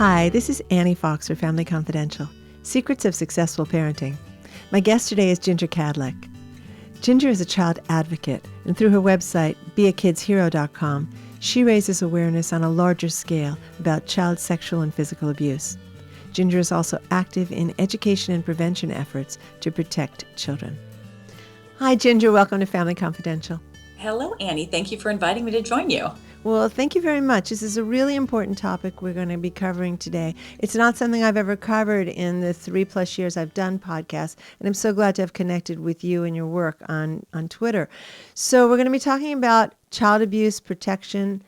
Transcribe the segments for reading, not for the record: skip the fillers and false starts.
Hi, this is Annie Fox for Family Confidential, Secrets of Successful Parenting. My guest today is Ginger Kadlec. Ginger is a child advocate, and through her website, beakidshero.com, she raises awareness on a larger scale about child sexual and physical abuse. Ginger is also active in education and prevention efforts to protect children. Hi, Ginger. Welcome to Family Confidential. Hello, Annie. Thank you for inviting me to join you. Well, thank you very much. This is a really important topic we're going to be covering today. It's not something I've ever covered in the 3+ years I've done podcasts, and I'm so glad to have connected with you and your work on Twitter. So we're going to be talking about child abuse protection,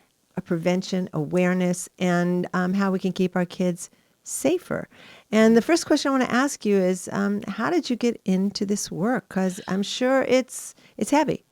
prevention, awareness, and how we can keep our kids safer. And the first question I want to ask you is, how did you get into this work? Because I'm sure it's heavy.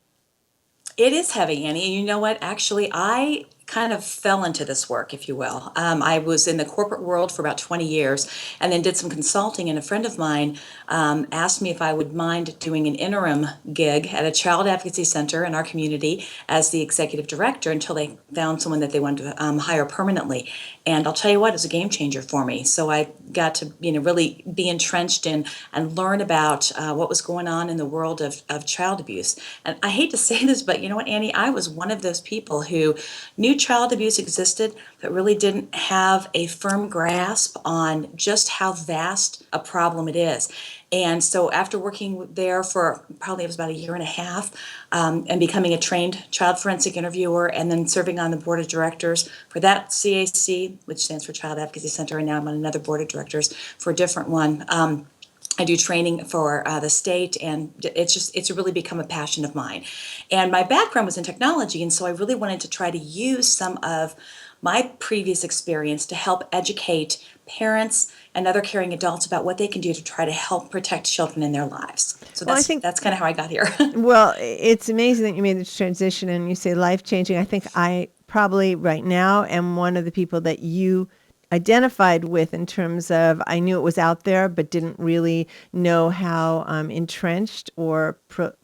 It is heavy, Annie. And you know what? Actually, I kind of fell into this work, if you will. I was in the corporate world for about 20 years and then did some consulting. And a friend of mine asked me if I would mind doing an interim gig at a child advocacy center in our community as the executive director until they found someone that they wanted to hire permanently. And I'll tell you what, it was a game changer for me. So I got to really be entrenched in and learn about what was going on in the world of child abuse. And I hate to say this, but you know what, Annie, I was one of those people who knew child abuse existed, but really didn't have a firm grasp on just how vast a problem it is. And so after working there for probably it was about a year and a half and becoming a trained child forensic interviewer and then serving on the board of directors for that CAC, which stands for Child Advocacy Center, and now I'm on another board of directors for a different one. I do training for the state, and it's really become a passion of mine. And my background was in technology, and so I really wanted to try to use some of my previous experience to help educate parents and other caring adults about what they can do to try to help protect children in their lives. So that's kind of how I got here. Well, it's amazing that you made this transition and you say life-changing. I think I probably right now am one of the people that you identified with in terms of I knew it was out there, but didn't really know how entrenched or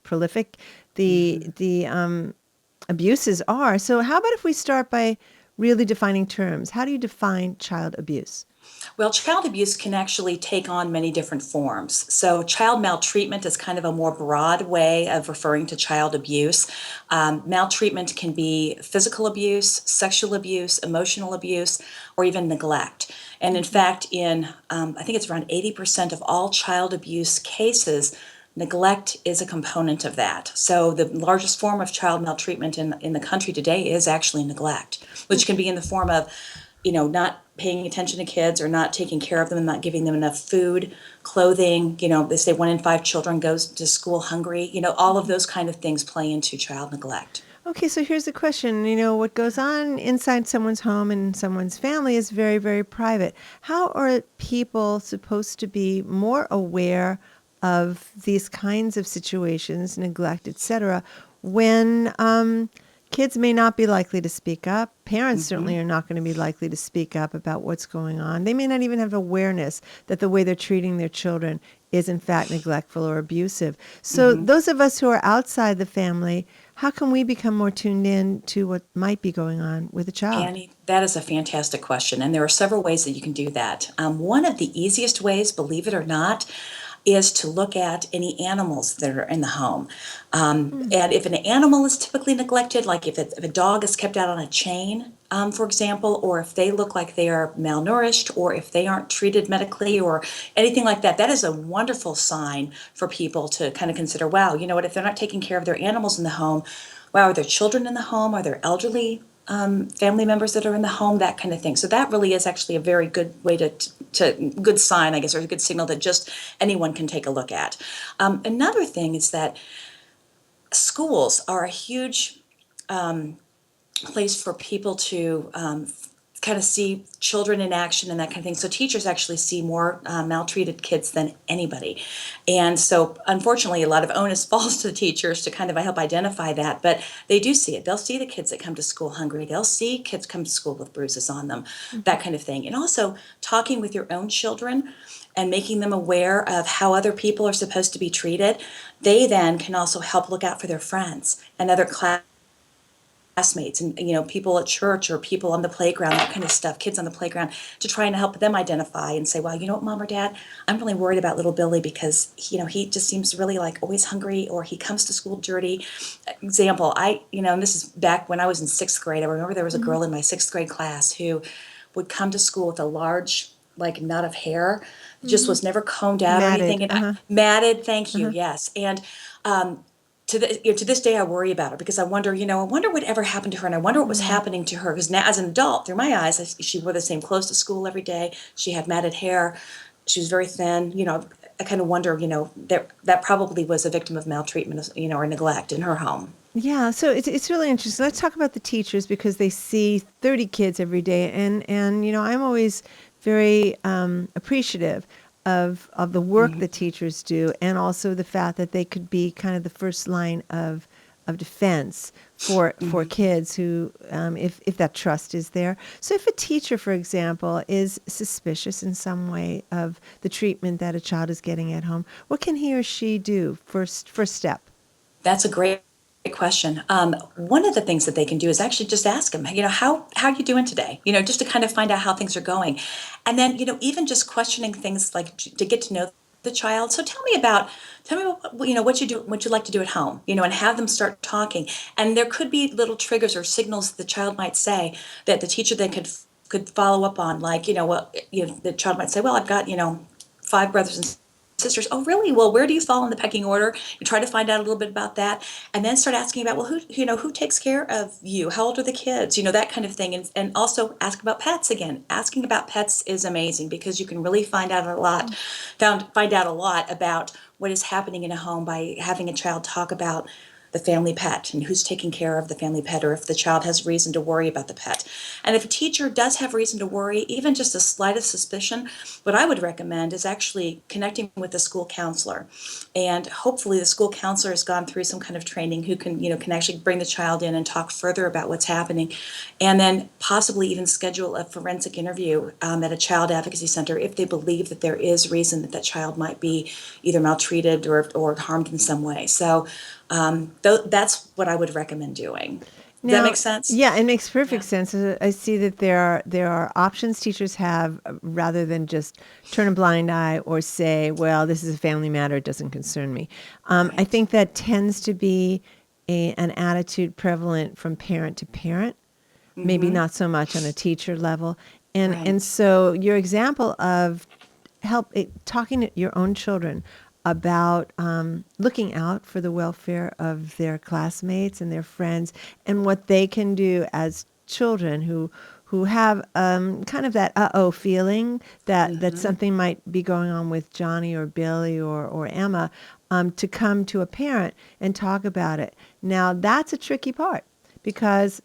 prolific the abuses are. So how about if we start by really defining terms? How do you define child abuse? Well, child abuse can actually take on many different forms. So, child maltreatment is kind of a more broad way of referring to child abuse. Maltreatment can be physical abuse, sexual abuse, emotional abuse, or even neglect. And in fact, I think it's around 80% of all child abuse cases, neglect is a component of that. So the largest form of child maltreatment in the country today is actually neglect, which can be in the form of not paying attention to kids or not taking care of them and not giving them enough food, clothing. They say 1 in 5 children goes to school hungry. All of those kind of things play into child neglect. Okay, so here's the question. What goes on inside someone's home and someone's family is very, very private. How are people supposed to be more aware of these kinds of situations, neglect, etc., when kids may not be likely to speak up? Parents certainly are not going to be likely to speak up about what's going on. They may not even have awareness that the way they're treating their children is in fact neglectful or abusive. So those of us who are outside the family, how can we become more tuned in to what might be going on with a child? Annie, that is a fantastic question, and there are several ways that you can do that. One of the easiest ways, believe it or not, is to look at any animals that are in the home. And if an animal is typically neglected, like if a dog is kept out on a chain, for example, or if they look like they are malnourished, or if they aren't treated medically or anything like that, that is a wonderful sign for people to kind of consider, wow, you know what, if they're not taking care of their animals in the home, wow, are there children in the home? Are there elderly family members that are in the home, that kind of thing. So that really is actually a very good way to good sign, I guess, or a good signal that just anyone can take a look at. Another thing is that schools are a huge place for people to kind of see children in action and that kind of thing. So teachers actually see more maltreated kids than anybody. And so unfortunately, a lot of onus falls to the teachers to kind of help identify that, but they do see it. They'll see the kids that come to school hungry. They'll see kids come to school with bruises on them, that kind of thing. And also talking with your own children and making them aware of how other people are supposed to be treated. They then can also help look out for their friends and other class classmates and people at church or people on the playground, that kind of stuff, kids on the playground, to try and help them identify and say, well, you know what, mom or dad, I'm really worried about little Billy because he just seems really like always hungry, or he comes to school dirty. Example, and this is back when I was in sixth grade. I remember there was a Mhm. girl in my sixth grade class who would come to school with a large like knot of hair, just Mhm. was never combed out or Matted. anything, and Uh-huh. matted. Thank you. Uh-huh. Yes, and to this day, I worry about her because I wonder what ever happened to her, and I wonder what was Mm. happening to her. Because now, as an adult, through my eyes, she wore the same clothes to school every day. She had matted hair. She was very thin. I kind of wonder, that probably was a victim of maltreatment, or neglect in her home. Yeah, so it's really interesting. Let's talk about the teachers because they see 30 kids every day, and I'm always very appreciative of the work that teachers do, and also the fact that they could be kind of the first line of defense for kids who if that trust is there. So if a teacher, for example, is suspicious in some way of the treatment that a child is getting at home, what can he or she do first step? That's a great question. One of the things that they can do is actually just ask them, how are you doing today? Just to kind of find out how things are going, and then even just questioning things like to get to know the child. So tell me what you do, what you like to do at home, and have them start talking. And there could be little triggers or signals the child might say that the teacher then could follow up on, like the child might say, well, I've got five brothers and sisters. Oh, really? Well, where do you fall in the pecking order? You try to find out a little bit about that, and then start asking about, well, who takes care of you? How old are the kids? That kind of thing, and also ask about pets again. Asking about pets is amazing because you can really find out a lot about what is happening in a home by having a child talk about the family pet and who's taking care of the family pet, or if the child has reason to worry about the pet. And if a teacher does have reason to worry, even just the slightest suspicion, what I would recommend is actually connecting with the school counselor. And hopefully the school counselor has gone through some kind of training who can actually bring the child in and talk further about what's happening. And then possibly even schedule a forensic interview at a child advocacy center if they believe that there is reason that that child might be either maltreated or harmed in some way. So that's what I would recommend doing. Does that Now, make sense? yeah, it makes perfect Yeah. sense. I see that there are options teachers have rather than just turn a blind eye or say, "Well, this is a family matter; it doesn't concern me." I Right. think that tends to be an attitude prevalent from parent to parent, maybe Mm-hmm. not so much on a teacher level. And Right. so your example of talking to your own children about looking out for the welfare of their classmates and their friends and what they can do as children who have kind of that uh-oh feeling that Mm-hmm. something might be going on with Johnny or Billy or Emma, to come to a parent and talk about it. Now that's a tricky part because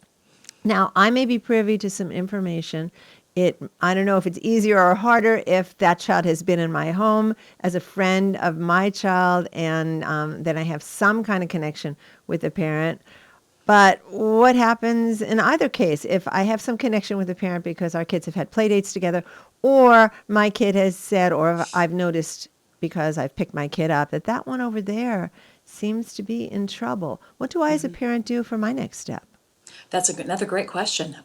now, I may be privy to some information. I don't know if it's easier or harder if that child has been in my home as a friend of my child, and then I have some kind of connection with the parent. But what happens in either case, if I have some connection with the parent because our kids have had play dates together, or my kid has said, or I've noticed because I've picked my kid up that that one over there seems to be in trouble. What do I as a parent do for my next step? That's another great question.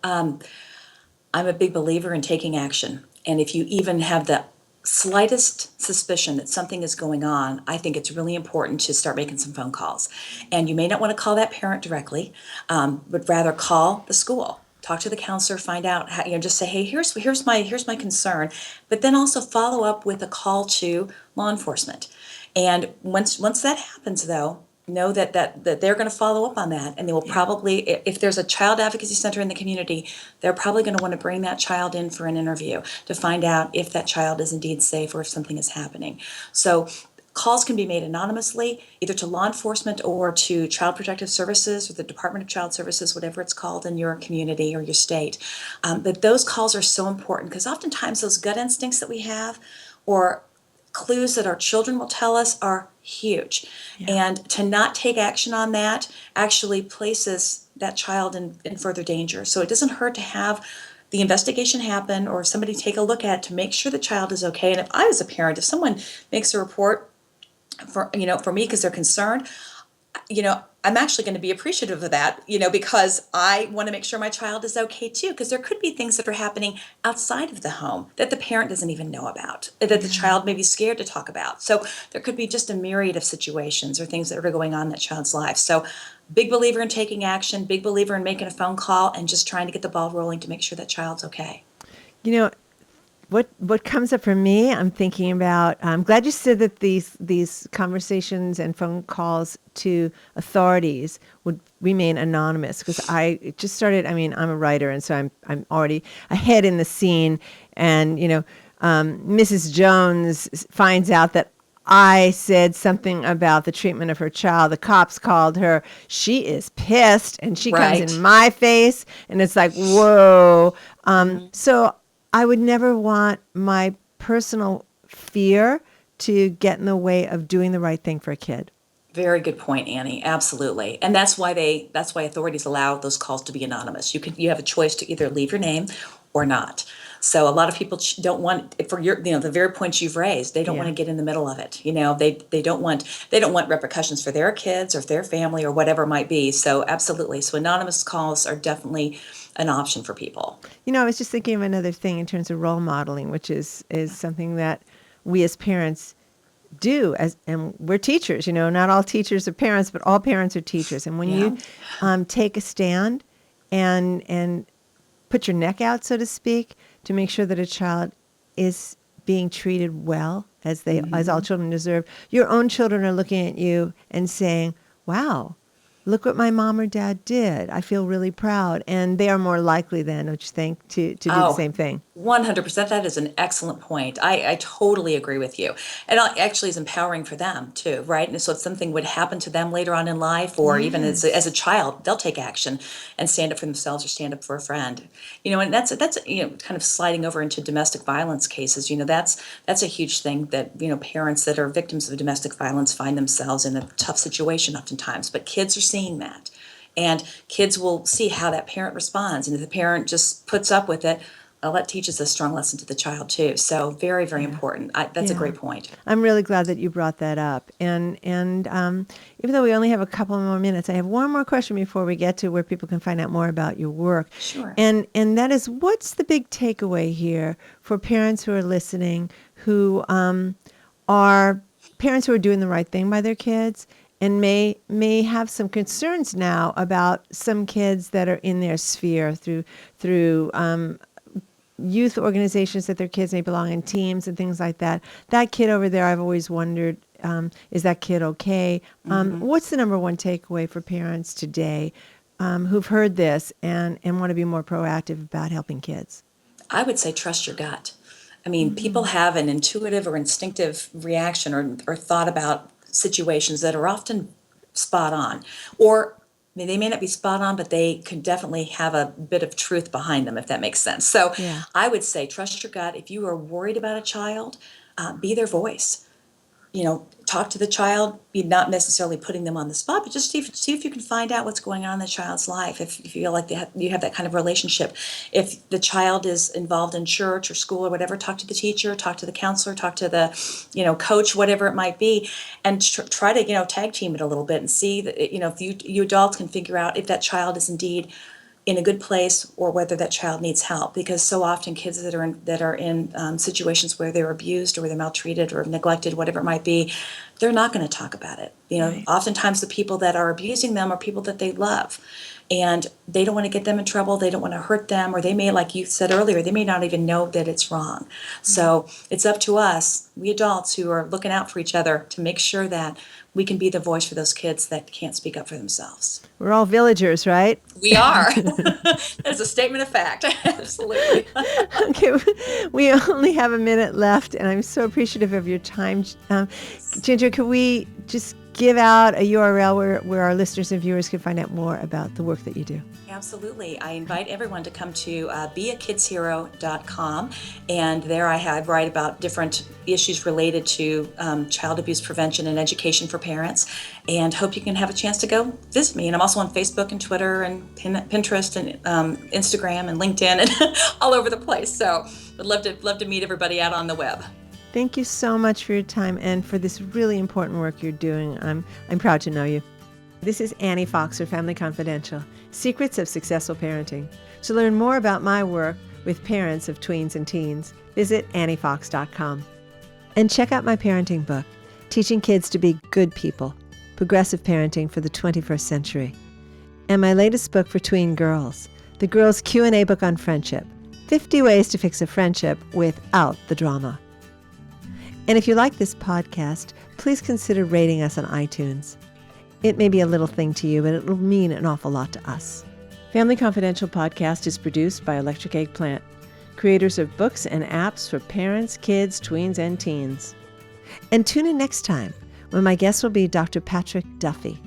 I'm a big believer in taking action. And if you even have the slightest suspicion that something is going on, I think it's really important to start making some phone calls. And you may not want to call that parent directly, but rather call the school. Talk to the counselor, find out how, just say, hey, here's my concern, but then also follow up with a call to law enforcement. And once that happens, though, know that they're going to follow up on that, and they will Yeah. probably, if there's a child advocacy center in the community, they're probably going to want to bring that child in for an interview to find out if that child is indeed safe or if something is happening. So calls can be made anonymously, either to law enforcement or to Child Protective Services or the Department of Child Services, whatever it's called in your community or your state. But those calls are so important because oftentimes those gut instincts that we have, or clues that our children will tell us, are huge. Yeah. And to not take action on that actually places that child in further danger. So it doesn't hurt to have the investigation happen or somebody take a look at it to make sure the child is okay. And if I was a parent, if someone makes a report for me because they're concerned, I'm actually going to be appreciative of that, because I want to make sure my child is okay too, because there could be things that are happening outside of the home that the parent doesn't even know about, that the Yeah. child may be scared to talk about. So there could be just a myriad of situations or things that are going on in that child's life. So big believer in taking action, big believer in making a phone call and just trying to get the ball rolling to make sure that child's okay. You know, what comes up for me, I'm thinking about. I'm glad you said that these conversations and phone calls to authorities would remain anonymous, because I just started. I mean, I'm a writer, and so I'm already ahead in the scene. And Mrs. Jones finds out that I said something about the treatment of her child. The cops called her. She is pissed, and she comes in Right. my face, and it's like, whoa. Hmm. So I would never want my personal fear to get in the way of doing the right thing for a kid. Very good point, Annie. Absolutely. And that's why authorities allow those calls to be anonymous. You have a choice to either leave your name or not. So a lot of people don't want, for the very points you've raised, they don't want Yeah. to get in the middle of it. They don't want repercussions for their kids or their family or whatever it might be. So absolutely. So anonymous calls are definitely an option for people. I was just thinking of another thing in terms of role modeling, which is something that we as parents do, and we're teachers. Not all teachers are parents, but all parents are teachers. And when you Yeah. take a stand and put your neck out, so to speak, to make sure that a child is being treated well, as all children deserve. Your own children are looking at you and saying, "Wow, look what my mom or dad did. I feel really proud." And they are more likely then, don't you think, to do the Oh, same thing? 100%. That is an excellent point. I totally agree with you. And it actually is empowering for them too, right? And so if something would happen to them later on in life, or even as Yes. a child, they'll take action and stand up for themselves or stand up for a friend. And that's kind of sliding over into domestic violence cases. That's a huge thing that, parents that are victims of domestic violence find themselves in a tough situation oftentimes. But kids are seeing that. And kids will see how that parent responds. And if the parent just puts up with it, well, that teaches a strong lesson to the child too. So very, very Yeah. important. That's a Yeah. great point. I'm really glad that you brought that up. And even though we only have a couple more minutes, I have one more question before we get to where people can find out more about your work. Sure. And that is, what's the big takeaway here for parents who are listening, who are parents who are doing the right thing by their kids, and may have some concerns now about some kids that are in their sphere through youth organizations that their kids may belong in, teams and things like that. That kid over there, I've always wondered, is that kid okay? What's the number one takeaway for parents today who've heard this and want to be more proactive about helping kids? I would say trust your gut. I mean, people Mm-hmm. have an intuitive or instinctive reaction or thought about situations that are often spot on. Or they may not be spot on, but they could definitely have a bit of truth behind them, if that makes sense. So Yeah. I would say trust your gut. If you are worried about a child, be their voice. Talk to the child, be not necessarily putting them on the spot, but just see if you can find out what's going on in the child's life. If you feel like you have that kind of relationship. If the child is involved in church or school or whatever, talk to the teacher, talk to the counselor, talk to the, coach, whatever it might be, and try to, tag team it a little bit and see that, if you adults can figure out if that child is indeed in a good place or whether that child needs help, because so often kids that are in situations where they're abused or where they're maltreated or neglected, whatever it might be, they're not going to talk about it. Right. Oftentimes the people that are abusing them are people that they love, and they don't want to get them in trouble, they don't want to hurt them, or they may, like you said earlier, they may not even know that it's wrong. Right. So it's up to us, we adults who are looking out for each other, to make sure that we can be the voice for those kids that can't speak up for themselves. We're all villagers, right? We are. That is a statement of fact. Absolutely. Okay, we only have a minute left, and I'm so appreciative of your time. Ginger, could we just give out a URL where our listeners and viewers can find out more about the work that you do? Absolutely. I invite everyone to come to beakidshero.com, and there I write about different issues related to child abuse prevention and education for parents, and hope you can have a chance to go visit me. And I'm also on Facebook and Twitter and Pinterest and Instagram and LinkedIn and all over the place. So I'd love to meet everybody out on the web. Thank you so much for your time and for this really important work you're doing. I'm proud to know you. This is Annie Fox for Family Confidential, Secrets of Successful Parenting. To learn more about my work with parents of tweens and teens, visit anniefox.com. And check out my parenting book, Teaching Kids to Be Good People, Progressive Parenting for the 21st Century. And my latest book for tween girls, the Girls' Q&A book on friendship, 50 Ways to Fix a Friendship Without the Drama. And if you like this podcast, please consider rating us on iTunes. It may be a little thing to you, but it will mean an awful lot to us. Family Confidential podcast is produced by Electric Eggplant, creators of books and apps for parents, kids, tweens, and teens. And tune in next time when my guest will be Dr. Patrick Duffy.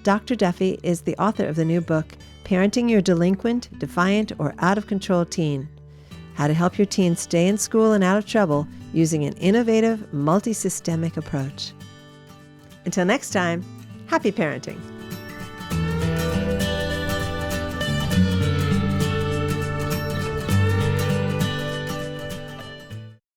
Dr. Duffy is the author of the new book, Parenting Your Delinquent, Defiant, or Out of Control Teen: How to Help Your Teen Stay in School and Out of Trouble Using an Innovative, Multi-Systemic Approach. Until next time, happy parenting.